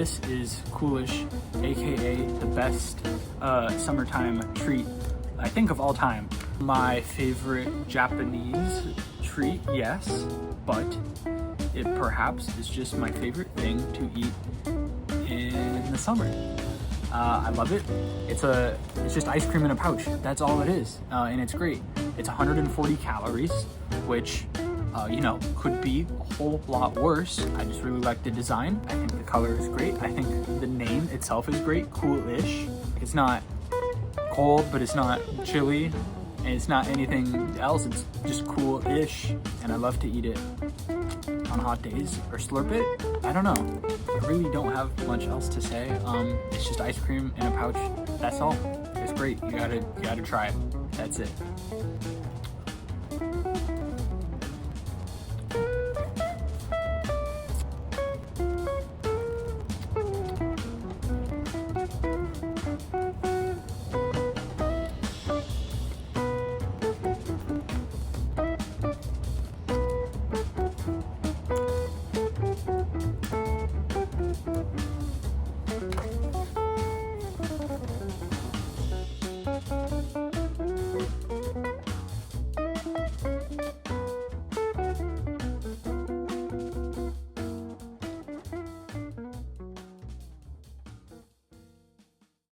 this is Coolish, aka the best summertime treat, I think, of all time. My favorite Japanese treat, yes, but it perhaps is just my favorite thing to eat in the summer. I love it. It's just ice cream in a pouch. That's all it is, and it's great. It's 140 calories, which could be a whole lot worse. I just really like the design. I think the color is great. I think the name itself is great, Coolish. It's not cold, but it's not chilly, and it's not anything else. It's just cool-ish, and I love to eat it on hot days or slurp it. I don't know. I really don't have much else to say. It's just ice cream in a pouch. That's all. It's great. You gotta try it. That's it.